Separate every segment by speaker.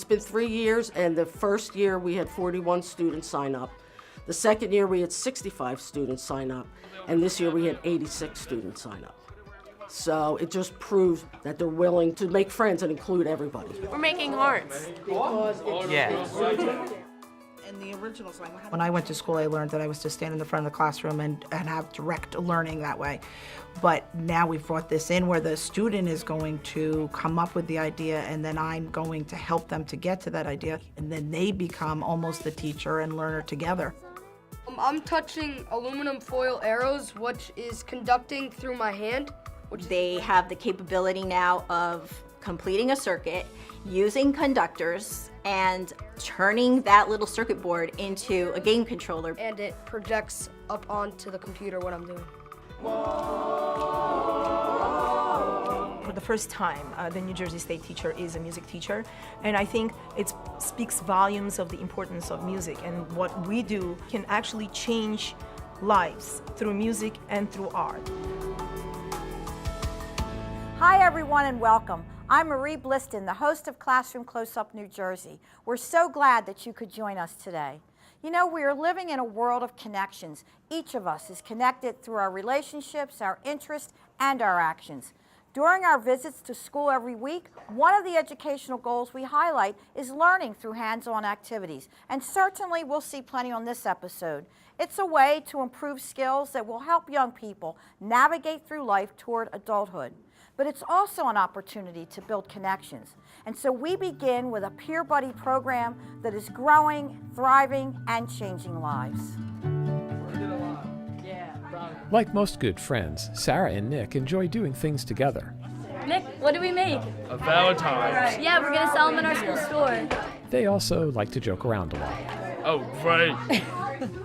Speaker 1: been 3 years, and the first year we had 41 students sign up. The second year we had 65 students sign up, and this year we had 86 students sign up. So it just proves that they're willing to make friends and include everybody.
Speaker 2: We're making hearts.
Speaker 3: Yeah.
Speaker 4: In the original song.
Speaker 5: When I went to school, I learned that I was to stand in the front of the classroom and have direct learning that way. But now we've brought this in where the student is going to come up with the idea, and then I'm going to help them to get to that idea, and then they become almost the teacher and learner together.
Speaker 6: I'm touching aluminum foil arrows, which is conducting through my hand.
Speaker 7: They have the capability now of completing a circuit, using conductors, and turning that little circuit board into a game controller.
Speaker 6: And it projects up onto the computer what I'm doing.
Speaker 8: For the first time, the New Jersey State teacher is a music teacher, and I think it speaks volumes of the importance of music, and what we do can actually change lives through music and through art.
Speaker 9: Hi everyone and welcome. I'm Marie Bliston, the host of Classroom Close-Up New Jersey. We're so glad that you could join us today. You know, we are living in a world of connections. Each of us is connected through our relationships, our interests, and our actions. During our visits to school every week, one of the educational goals we highlight is learning through hands-on activities, and certainly we'll see plenty on this episode. It's a way to improve skills that will help young people navigate through life toward adulthood. But it's also an opportunity to build connections. And so we begin with a peer buddy program that is growing, thriving, and changing lives.
Speaker 10: Like most good friends, Sarah and Nick enjoy doing things together.
Speaker 2: Nick, what do we make?
Speaker 3: A Valentine's.
Speaker 2: Yeah, we're gonna sell them in our school store.
Speaker 10: They also like to joke around a lot.
Speaker 3: Oh, great.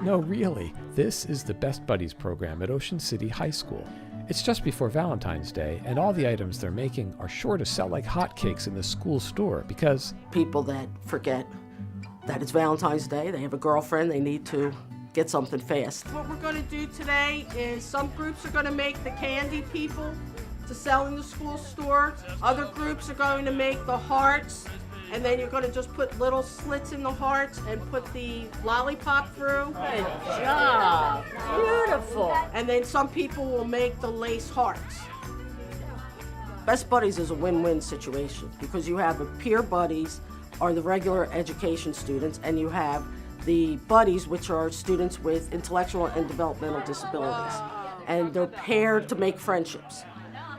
Speaker 10: No, really, this is the Best Buddies program at Ocean City High School. It's just before Valentine's Day, and all the items they're making are sure to sell like hotcakes in the school store because
Speaker 1: People that forget that it's Valentine's Day, they have a girlfriend, they need to get something fast.
Speaker 4: What we're going to do today is some groups are going to make the candy people to sell in the school store. Other groups are going to make the hearts, and then you're going to just put little slits in the hearts and put the lollipop through.
Speaker 7: Good job. Beautiful.
Speaker 4: And then some people will make the lace hearts.
Speaker 1: Best Buddies is a win-win situation because you have the peer buddies are the regular education students, and you have the buddies, which are students with intellectual and developmental disabilities. And they're paired to make friendships.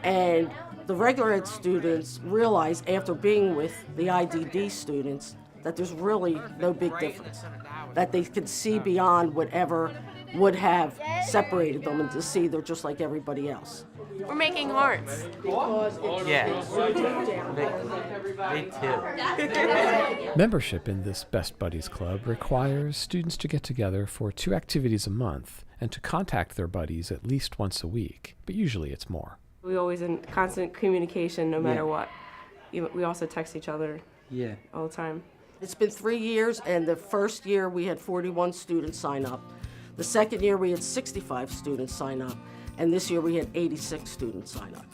Speaker 1: And the regular ed students realize after being with the IDD students that there's really no big difference, that they can see beyond whatever would have separated them and to see they're just like everybody else.
Speaker 2: We're making hearts.
Speaker 3: Yeah. Me too.
Speaker 10: membership in this Best Buddies Club requires students to get together for 2 activities a month and to contact their buddies at least once a week, but usually it's more.
Speaker 11: We're always in constant communication no matter what. We also text each other all the time.
Speaker 1: It's been 3 years, and the first year we had 41 students sign up. The second year we had 65 students sign up, and this year we had 86 students sign up.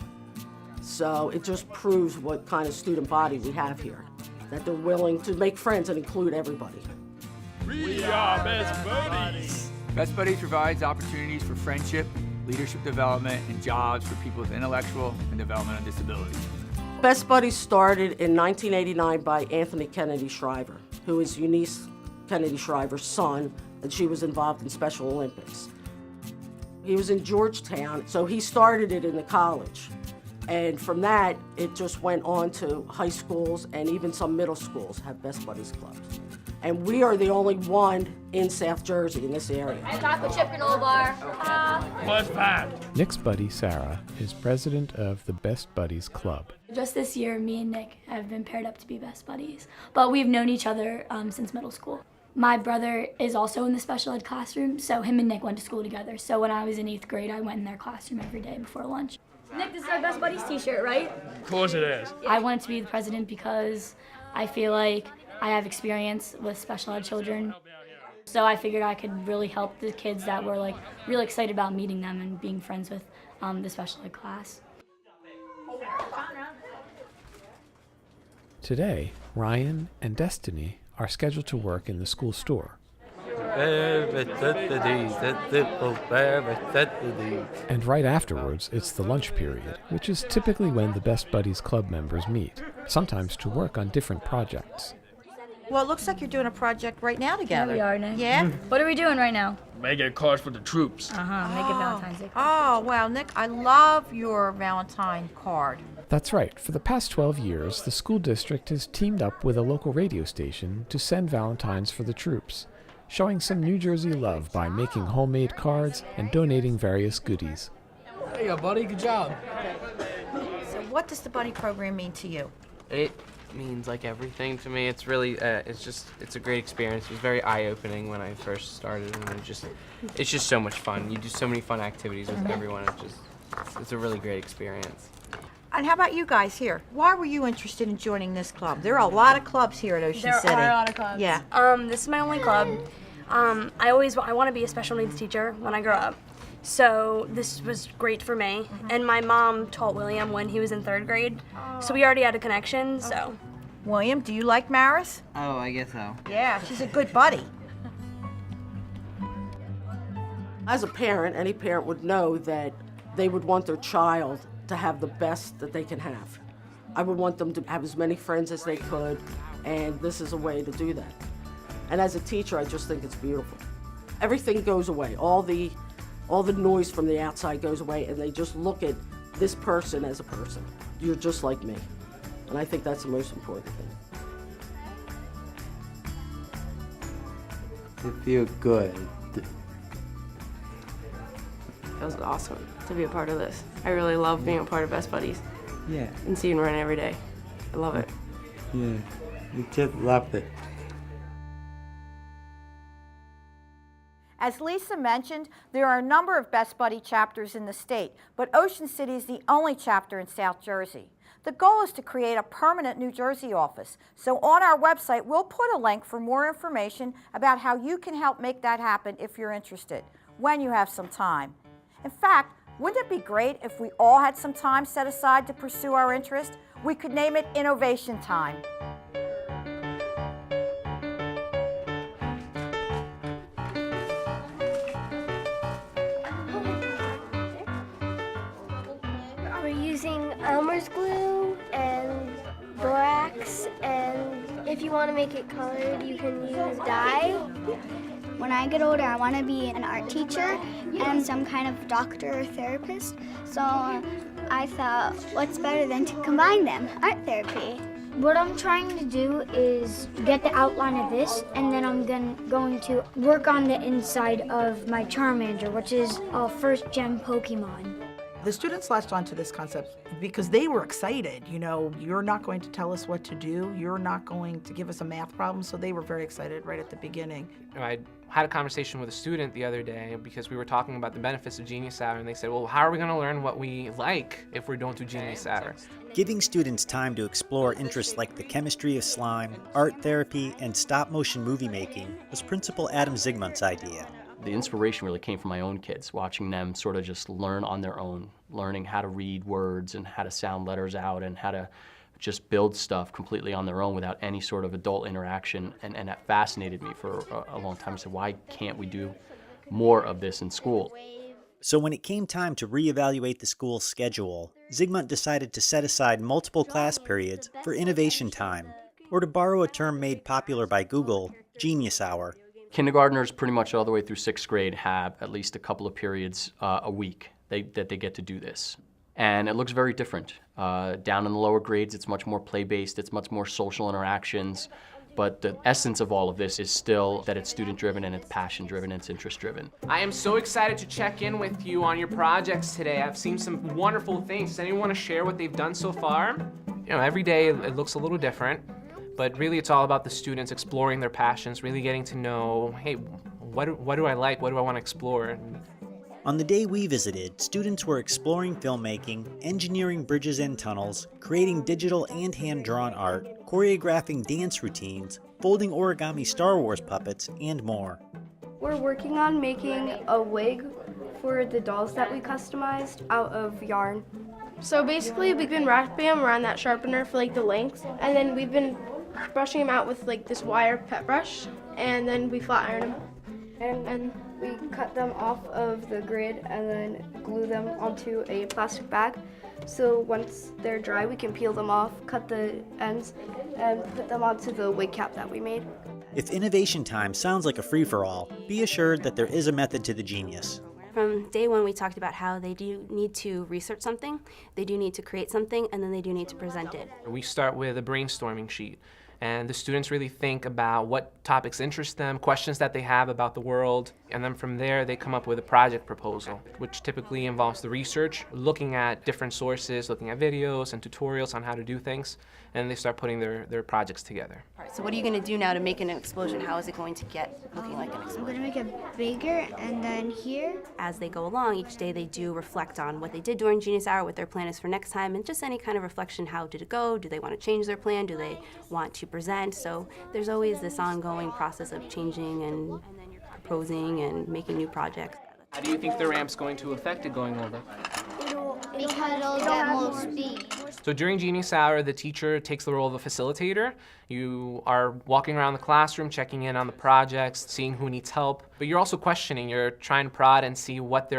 Speaker 1: So it just proves what kind of student body we have here, that they're willing to make friends and include everybody.
Speaker 3: We are Best Buddies.
Speaker 12: Best Buddies provides opportunities for friendship, leadership development, and jobs for people with intellectual and developmental disabilities.
Speaker 1: Best Buddies started in 1989 by Anthony Kennedy Shriver, who is Eunice Kennedy Shriver's son, and she was involved in Special Olympics. He was in Georgetown, so he started it in the college. And from that, it just went on to high schools, and even some middle schools have Best Buddies clubs. And we are the only one in South Jersey in this area.
Speaker 2: Chocolate chip granola bar.
Speaker 3: What's that?
Speaker 10: Nick's buddy, Sarah, is president of the Best Buddies Club.
Speaker 13: Just this year, me and Nick have been paired up to be best buddies, but we've known each other since middle school. My brother is also in the special ed classroom, so him and Nick went to school together. So when I was in 8th grade, I went in their classroom every day before lunch.
Speaker 2: Nick, this is our Best Buddies t-shirt, right?
Speaker 3: Of course it is.
Speaker 13: I wanted to be the president because I feel like I have experience with special ed children. So I figured I could really help the kids that were like really excited about meeting them and being friends with the special ed class.
Speaker 10: Today, Ryan and Destiny are scheduled to work in the school store. And right afterwards, it's the lunch period, which is typically when the Best Buddies Club members meet, sometimes to work on different projects.
Speaker 9: Well, it looks like you're doing a project right now together.
Speaker 2: Yeah, we are, Nick.
Speaker 9: Yeah?
Speaker 2: What are we doing right now?
Speaker 3: Making cards for the troops.
Speaker 2: Making Valentine's Day.
Speaker 9: Oh, wow, Nick, I love your Valentine card.
Speaker 10: That's right. For the past 12 years, the school district has teamed up with a local radio station to send Valentines for the troops, showing some New Jersey love by making homemade cards and donating various goodies.
Speaker 3: There you go, buddy. Good job.
Speaker 9: So what does the buddy program mean to you?
Speaker 14: It means like everything to me. It's really, it's a great experience. It was very eye-opening when I first started, and it's just so much fun. You do so many fun activities with everyone. It's a really great experience.
Speaker 9: And how about you guys here? Why were you interested in joining this club? There are a lot of clubs here at Ocean City.
Speaker 2: There are a lot of clubs.
Speaker 9: Yeah.
Speaker 2: This is my only club. I want to be a special needs teacher when I grow up. So this was great for me. And my mom taught William when he was in 3rd grade. So we already had a connection, so.
Speaker 9: William, do you like Maris?
Speaker 15: Oh, I guess so.
Speaker 9: Yeah, she's a good buddy.
Speaker 1: As a parent, any parent would know that they would want their child to have the best that they can have. I would want them to have as many friends as they could, and this is a way to do that. And as a teacher, I just think it's beautiful. Everything goes away. All the noise from the outside goes away, and they just look at this person as a person. You're just like me. And I think that's the most important thing.
Speaker 15: It feels good.
Speaker 11: It was awesome to be a part of this. I really love being a part of Best Buddies.
Speaker 15: Yeah.
Speaker 11: And seeing Ryan every day. I love it.
Speaker 15: Yeah. We just love it.
Speaker 9: As Lisa mentioned, there are a number of Best Buddy chapters in the state, but Ocean City is the only chapter in South Jersey. The goal is to create a permanent New Jersey office. So on our website, we'll put a link for more information about how you can help make that happen if you're interested, when you have some time. In fact, wouldn't it be great if we all had some time set aside to pursue our interest? We could name it Innovation Time.
Speaker 16: We're using Elmer's glue and borax, and if you want to make it colored, you can use dye. When I get older, I want to be an art teacher and some kind of doctor or therapist. So I thought, what's better than to combine them? Art therapy.
Speaker 17: What I'm trying to do is get the outline of this, and then I'm going to work on the inside of my Charmander, which is a first gen Pokemon.
Speaker 5: The students latched onto this concept because they were excited. You know, you're not going to tell us what to do. You're not going to give us a math problem. So they were very excited right at the beginning.
Speaker 14: I had a conversation with a student the other day because we were talking about the benefits of Genius Hour, and they said, well, how are we going to learn what we like if we don't do Genius Hour?
Speaker 18: Giving students time to explore interests like the chemistry of slime, art therapy, and stop-motion movie making was Principal Adam Zygmunt's idea.
Speaker 19: The inspiration really came from my own kids, watching them sort of just learn on their own, learning how to read words and how to sound letters out and how to just build stuff completely on their own without any sort of adult interaction. And that fascinated me for a long time. I said, why can't we do more of this in school?
Speaker 18: So when it came time to reevaluate the school's schedule, Zygmunt decided to set aside multiple class periods for Innovation Time, or to borrow a term made popular by Google, Genius Hour.
Speaker 19: Kindergartners pretty much all the way through 6th grade have at least a couple of periods a week that they get to do this. And it looks very different. Down in the lower grades, it's much more play-based, it's much more social interactions, but the essence of all of this is still that it's student-driven and it's passion-driven and it's interest-driven.
Speaker 14: I am so excited to check in with you on your projects today. I've seen some wonderful things. Does anyone want to share what they've done so far? You know, every day it looks a little different. But really, it's all about the students exploring their passions, really getting to know, hey, what do I like? What do I want to explore?
Speaker 18: On the day we visited, students were exploring filmmaking, engineering bridges and tunnels, creating digital and hand-drawn art, choreographing dance routines, folding origami Star Wars puppets, and more.
Speaker 11: We're working on making a wig for the dolls that we customized out of yarn.
Speaker 20: So basically we've been wrapping them around that sharpener for like the length, and then we've been brushing them out with like this wire pet brush, and then we flat iron them.
Speaker 6: And we cut them off of the grid and then glue them onto a plastic bag. So once they're dry, we can peel them off, cut the ends, and put them onto the wig cap that we made.
Speaker 18: If innovation time sounds like a free-for-all, be assured that there is a method to the genius.
Speaker 21: From day one, we talked about how they do need to research something, they do need to create something, and then they do need to present it.
Speaker 14: We start with a brainstorming sheet, and the students really think about what topics interest them, questions that they have about the world, and then from there they come up with a project proposal, which typically involves the research, looking at different sources, looking at videos and tutorials on how to do things, and they start putting their projects together.
Speaker 21: All right, so what are you going to do now to make an explosion? How is it going to get looking like an explosion?
Speaker 16: I'm going to make it bigger, and then here.
Speaker 21: As they go along, each day they do reflect on what they did during Genius Hour, what their plan is for next time, and just any kind of reflection. How did it go? Do they want to change their plan? Do they want to present? So there's always this ongoing process of changing and proposing and making new projects.
Speaker 14: How do you think the ramp's going to affect it going over?
Speaker 16: Because it'll get more speed.
Speaker 14: So during Genius Hour, the teacher takes the role of a facilitator. You are walking around the classroom, checking in on the projects, seeing who needs help, but you're also questioning. You're trying to prod and see what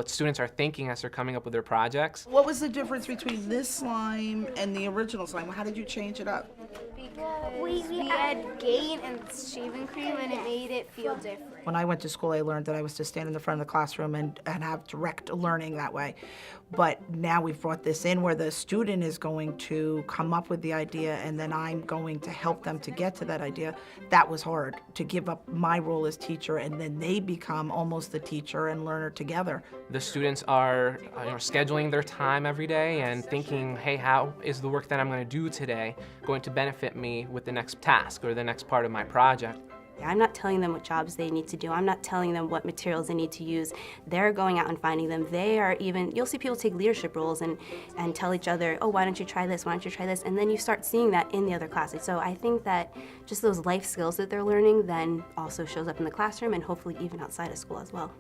Speaker 14: students are thinking as they're coming up with their projects.
Speaker 5: What was the difference between this slime and the original slime? How did you change it up?
Speaker 16: We had gain and shaving cream, and it made it feel different.
Speaker 5: When I went to school, I learned that I was to stand in the front of the classroom and have direct learning that way. But now we've brought this in where the student is going to come up with the idea, and then I'm going to help them to get to that idea. That was hard, to give up my role as teacher, and then they become almost the teacher and learner together.
Speaker 14: The students are scheduling their time every day and thinking, hey, how is the work that I'm going to do today going to benefit me with the next task or the next part of my project?
Speaker 21: I'm not telling them what jobs they need to do. I'm not telling them what materials they need to use. They're going out and finding them. They are even, you'll see people take leadership roles and tell each other, oh, why don't you try this? Why don't you try this? And then you start seeing that in the other classes. So I think that just those life skills that they're learning then also shows up in the classroom and hopefully even outside of school as well.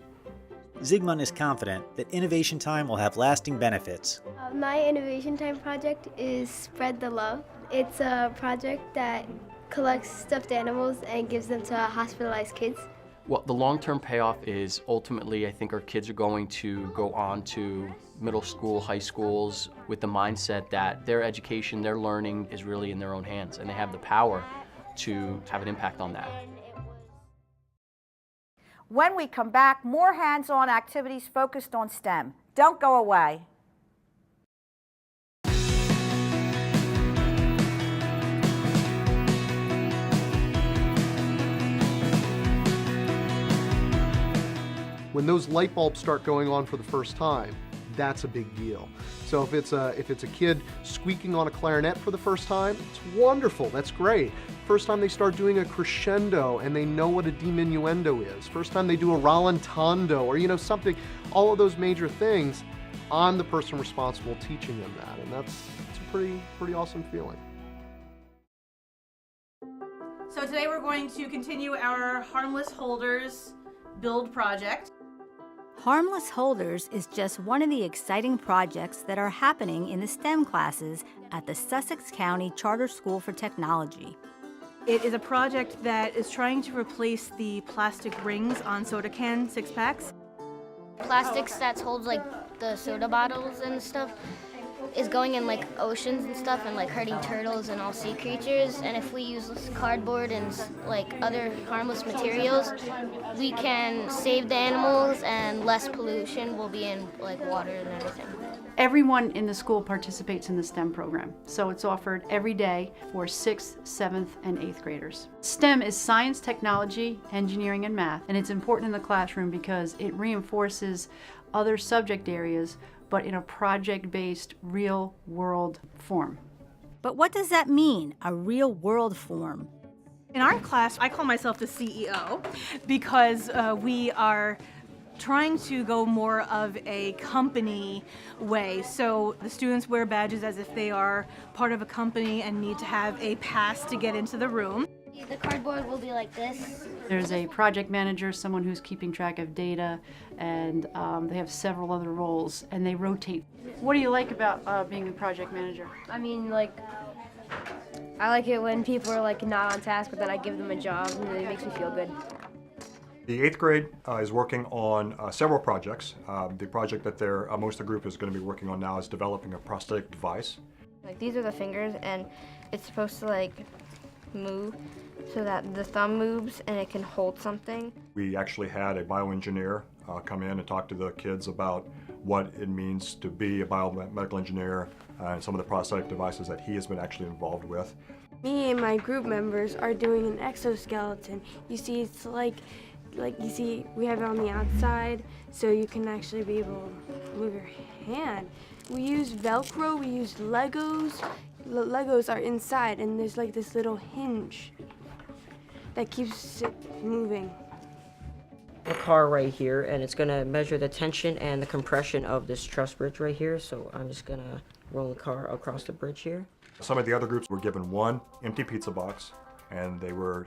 Speaker 18: Zygmunt is confident that Innovation Time will have lasting benefits.
Speaker 16: My Innovation Time project is Spread the Love. It's a project that collects stuffed animals and gives them to hospitalized kids.
Speaker 19: Well, the long-term payoff is ultimately, I think our kids are going to go on to middle school, high schools with the mindset that their education, their learning is really in their own hands, and they have the power to have an impact on that.
Speaker 9: When we come back, more hands-on activities focused on STEM. Don't go away.
Speaker 22: When those light bulbs start going on for the first time, that's a big deal. So if it's a kid squeaking on a clarinet for the first time, it's wonderful, that's great. First time they start doing a crescendo and they know what a diminuendo is. First time they do a rallentando or something, all of those major things, I'm the person responsible teaching them that, and it's a pretty awesome feeling.
Speaker 23: So today we're going to continue our Harmless Holders build project.
Speaker 24: Harmless Holders is just one of the exciting projects that are happening in the STEM classes at the Sussex County Charter School for Technology.
Speaker 23: It is a project that is trying to replace the plastic rings on soda can 6-packs.
Speaker 16: Plastics that holds like the soda bottles and stuff is going in like oceans and stuff and like hurting turtles and all sea creatures. And if we use cardboard and like other harmless materials, we can save the animals and less pollution will be in like water and everything.
Speaker 25: Everyone in the school participates in the STEM program, so it's offered every day for 6th, 7th, and 8th graders. STEM is science, technology, engineering, and math, and it's important in the classroom because it reinforces other subject areas but in a project-based, real-world form.
Speaker 24: But what does that mean, a real-world form?
Speaker 23: In our class, I call myself the CEO because we are trying to go more of a company way. So the students wear badges as if they are part of a company and need to have a pass to get into the room.
Speaker 16: The cardboard will be like this.
Speaker 25: There's a project manager, someone who's keeping track of data, and they have several other roles, and they rotate. What do you like about being a project manager?
Speaker 4: I mean, like, I like it when people are like not on task, but then I give them a job, and it makes me feel good.
Speaker 7: The 8th grade is working on several projects. The project that most of the group is going to be working on now is developing a prosthetic device.
Speaker 4: Like, these are the fingers, and it's supposed to like move so that the thumb moves and it can hold something.
Speaker 7: We actually had a bioengineer come in and talk to the kids about what it means to be a biomedical engineer and some of the prosthetic devices that he has been actually involved with.
Speaker 8: Me and my group members are doing an exoskeleton. You see, it's like you see, we have it on the outside, so you can actually be able to move your hand. We use Velcro, we use Legos. Legos are inside, and there's like this little hinge that keeps it moving.
Speaker 12: A car right here, and it's gonna measure the tension and the compression of this truss bridge right here. So I'm just gonna roll the car across the bridge here.
Speaker 7: Some of the other groups were given one empty pizza box, and they were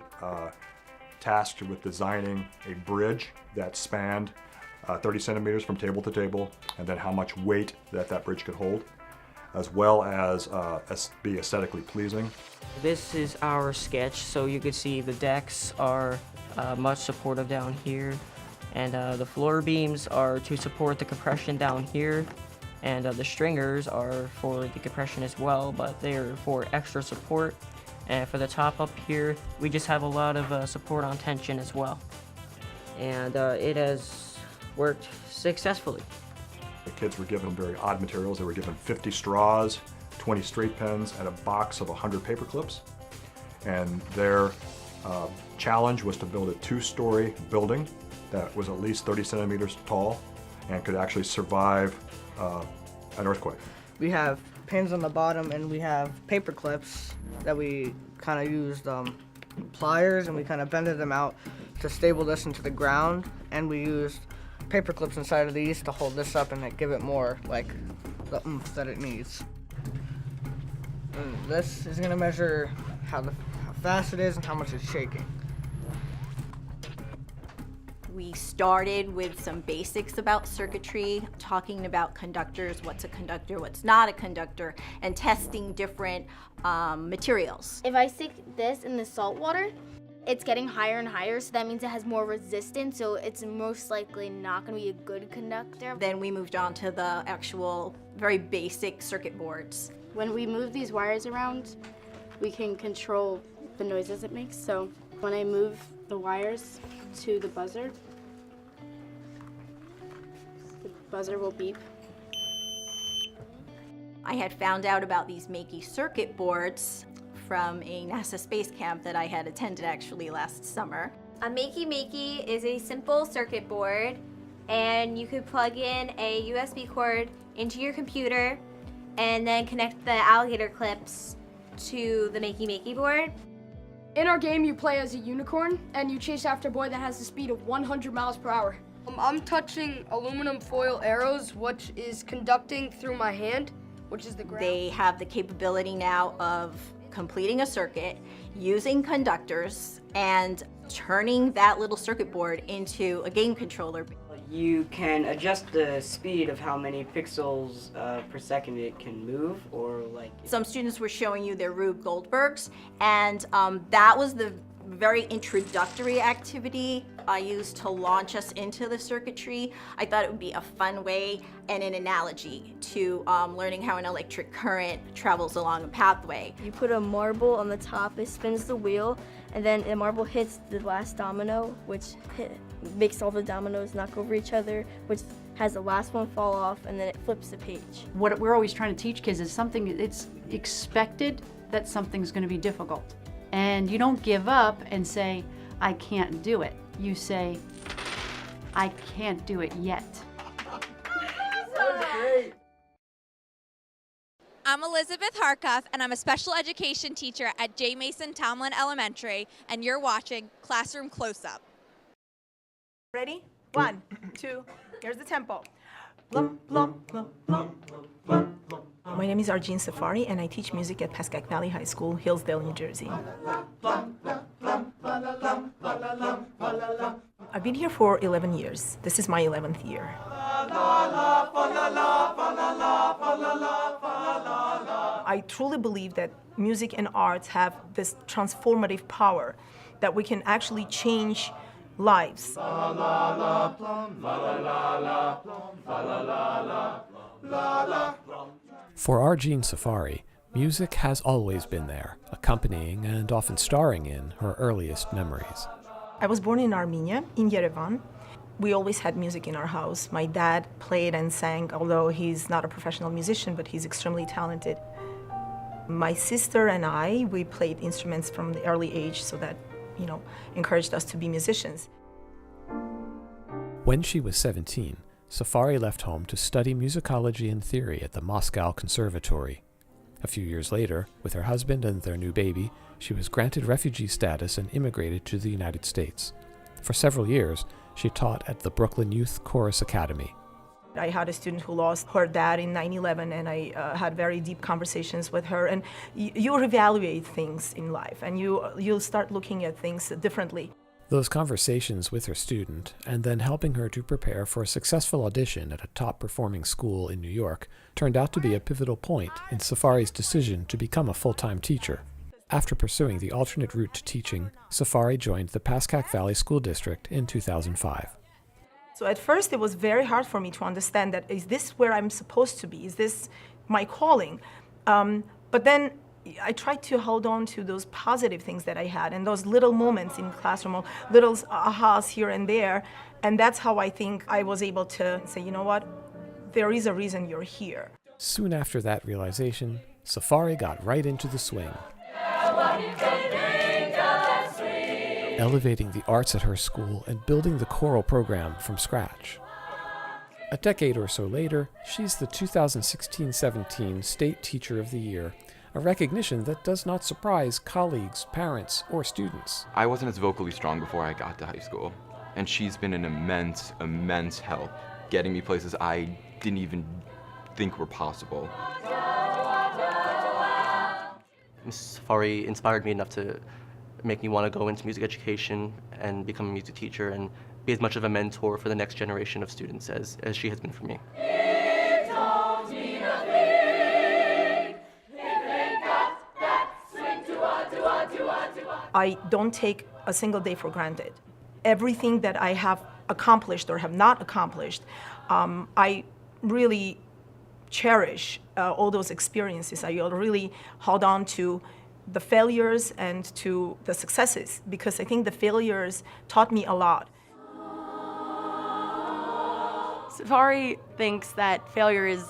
Speaker 7: tasked with designing a bridge that spanned 30 centimeters from table to table, and then how much weight that bridge could hold, as well as be aesthetically pleasing.
Speaker 12: This is our sketch, so you can see the decks are much supportive down here, and the floor beams are to support the compression down here, and the stringers are for the compression as well, but they're for extra support. And for the top up here, we just have a lot of support on tension as well. And it has worked successfully.
Speaker 7: The kids were given very odd materials. They were given 50 straws, 20 straight pens, and a box of 100 paper clips. And their challenge was to build a 2-story building that was at least 30 centimeters tall and could actually survive an earthquake.
Speaker 13: We have pins on the bottom, and we have paper clips that we kind of used pliers, and we kind of bended them out to stable this into the ground, and we used paper clips inside of these to hold this up and give it more like the oomph that it needs. And this is going to measure how fast it is and how much it's shaking.
Speaker 9: We started with some basics about circuitry, talking about conductors, what's a conductor, what's not a conductor, and testing different materials.
Speaker 26: If I stick this in the salt water, it's getting higher and higher, so that means it has more resistance, so it's most likely not going to be a good conductor.
Speaker 9: Then we moved on to the actual very basic circuit boards.
Speaker 26: When we move these wires around, we can control the noises it makes. So when I move the wires to the buzzer will beep.
Speaker 9: I had found out about these Makey circuit boards from a NASA space camp that I had attended actually last summer.
Speaker 27: A Makey is a simple circuit board, and you could plug in a USB cord into your computer and then connect the alligator clips to the Makey board.
Speaker 28: In our game, you play as a unicorn, and you chase after a boy that has the speed of 100 miles per hour. I'm touching aluminum foil arrows, which is conducting through my hand, which is the ground.
Speaker 9: They have the capability now of completing a circuit, using conductors, and turning that little circuit board into a game controller.
Speaker 12: You can adjust the speed of how many pixels per second it can move, or like...
Speaker 9: Some students were showing you their Rube Goldbergs, and that was the very introductory activity I used to launch us into the circuitry. I thought it would be a fun way and an analogy to learning how an electric current travels along a pathway.
Speaker 26: You put a marble on the top, it spins the wheel, and then the marble hits the last domino, which makes all the dominoes knock over each other, which has the last one fall off, and then it flips the page.
Speaker 25: What we're always trying to teach kids is it's expected that something's going to be difficult. And you don't give up and say, I can't do it. You say, I can't do it yet.
Speaker 12: That was great.
Speaker 29: I'm Elizabeth Harkuff, and I'm a special education teacher at J. Mason Tomlin Elementary, and you're watching Classroom Close-Up.
Speaker 30: Ready? 1, 2, here's the tempo. Blum, blum, blum, blum, blum, blum. My name is Arjeen Safari, and I teach music at Pascack Valley High School, Hillsdale, New Jersey. I've been here for 11 years. This is my 11th year. I truly believe that music and arts have this transformative power that we can actually change lives.
Speaker 1: For Arjeen Safari, music has always been there, accompanying and often starring in her earliest memories.
Speaker 30: I was born in Armenia, in Yerevan. We always had music in our house. My dad played and sang, although he's not a professional musician, but he's extremely talented. My sister and I, we played instruments from the early age, so that, encouraged us to be musicians.
Speaker 1: When she was 17, Safari left home to study musicology and theory at the Moscow Conservatory. A few years later, with her husband and their new baby, she was granted refugee status and immigrated to the United States. For several years, she taught at the Brooklyn Youth Chorus Academy.
Speaker 30: I had a student who lost her dad in 9/11, and I had very deep conversations with her. And you reevaluate things in life, and you'll start looking at things differently.
Speaker 1: Those conversations with her student, and then helping her to prepare for a successful audition at a top-performing school in New York, turned out to be a pivotal point in Safari's decision to become a full-time teacher. After pursuing the alternate route to teaching, Safari joined the Pascack Valley School District in 2005.
Speaker 30: So at first it was very hard for me to understand that, is this where I'm supposed to be? Is this my calling? But then I tried to hold on to those positive things that I had and those little moments in classroom, little ahas here and there. And that's how I think I was able to say, you know what, there is a reason you're here.
Speaker 1: Soon after that realization, Safari got right into the swing, elevating the arts at her school and building the choral program from scratch. A decade or so later, she's the 2016-17 State Teacher of the Year, a recognition that does not surprise colleagues, parents, or students.
Speaker 2: I wasn't as vocally strong before I got to high school, and she's been an immense help, getting me places I didn't even think were possible.
Speaker 3: Safari inspired me enough to make me want to go into music education and become a music teacher and be as much of a mentor for the next generation of students as she has been for me.
Speaker 30: I don't take a single day for granted. Everything that I have accomplished or have not accomplished, I really cherish all those experiences. I really hold on to the failures and to the successes, because I think the failures taught me a lot.
Speaker 5: Safari thinks that failure is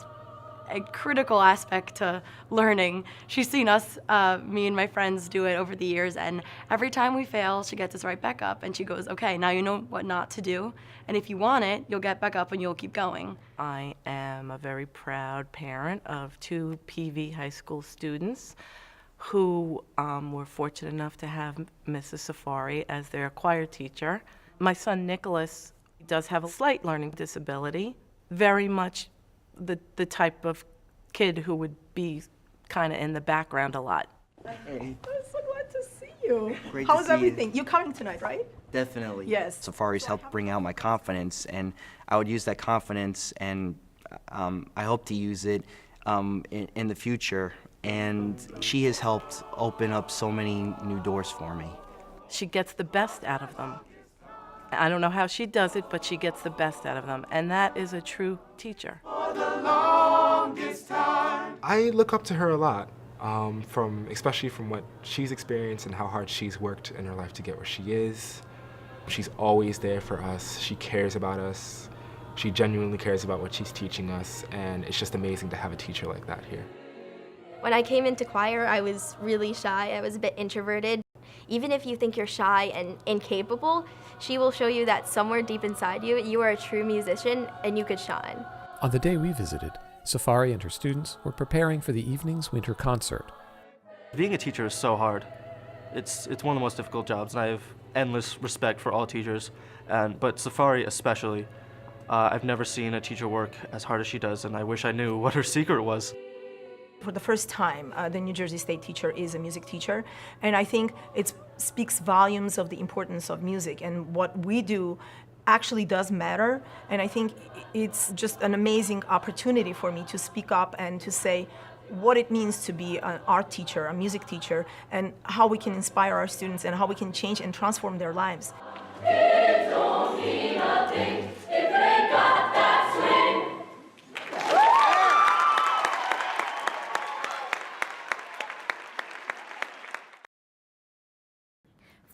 Speaker 5: a critical aspect to learning. She's seen us, me and my friends, do it over the years, and every time we fail, she gets us right back up, and she goes, okay, now you know what not to do, and if you want it, you'll get back up and you'll keep going.
Speaker 6: I am a very proud parent of 2 PV high school students who were fortunate enough to have Mrs. Safari as their choir teacher. My son Nicholas does have a slight learning disability, very much the type of kid who would be kind of in the background a lot.
Speaker 30: Hey. I'm so glad to see you.
Speaker 10: Great
Speaker 30: How's
Speaker 10: to see
Speaker 30: everything?
Speaker 10: you.
Speaker 30: You're coming tonight, right?
Speaker 10: Definitely.
Speaker 30: Yes.
Speaker 10: Safari's helped bring out my confidence, and I would use that confidence, and I hope to use it in the future. And she has helped open up so many new doors for me.
Speaker 6: She gets the best out of them. I don't know how she does it, but she gets the best out of them, and that is a true teacher.
Speaker 11: I look up to her a lot, especially from what she's experienced and how hard she's worked in her life to get where she is. She's always there for us. She cares about us. She genuinely cares about what she's teaching us, and it's just amazing to have a teacher like that here.
Speaker 26: When I came into choir, I was really shy. I was a bit introverted. Even if you think you're shy and incapable, she will show you that somewhere deep inside you, you are a true musician and you could shine.
Speaker 1: On the day we visited, Safari and her students were preparing for the evening's winter concert.
Speaker 15: Being a teacher is so hard. It's one of the most difficult jobs, and I have endless respect for all teachers, but Safari especially. I've never seen a teacher work as hard as she does, and I wish I knew what her secret was.
Speaker 30: For the first time, the New Jersey State teacher is a music teacher, and I think it's speaks volumes of the importance of music, and what we do actually does matter. And I think it's just an amazing opportunity for me to speak up and to say what it means to be an art teacher, a music teacher, and how we can inspire our students and how we can change and transform their lives.
Speaker 14: It don't mean a thing if they got that swing.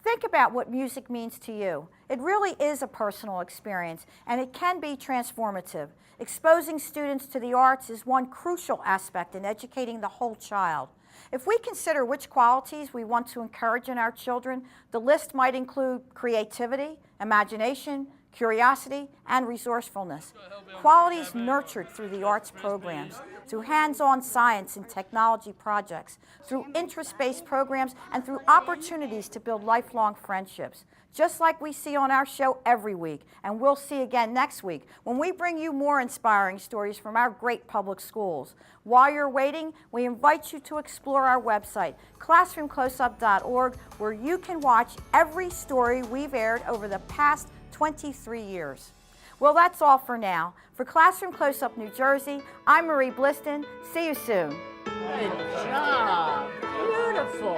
Speaker 9: Think about what music means to you. It really is a personal experience, and it can be transformative. Exposing students to the arts is one crucial aspect in educating the whole child. If we consider which qualities we want to encourage in our children, the list might include creativity, imagination, curiosity, and resourcefulness. Qualities nurtured through the arts programs, through hands-on science and technology projects, through interest-based programs, and through opportunities to build lifelong friendships. Just like we see on our show every week, and we'll see again next week when we bring you more inspiring stories from our great public schools. While you're waiting, we invite you to explore our website, classroomcloseup.org, where you can watch every story we've aired over the past 23 years. Well, that's all for now. For Classroom Close-Up New Jersey, I'm Marie Bliston. See you soon.
Speaker 16: Good job. Beautiful.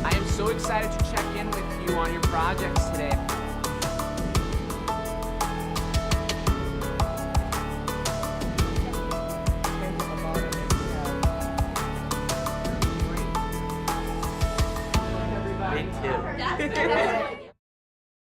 Speaker 16: I am so excited to check in with you on your projects today.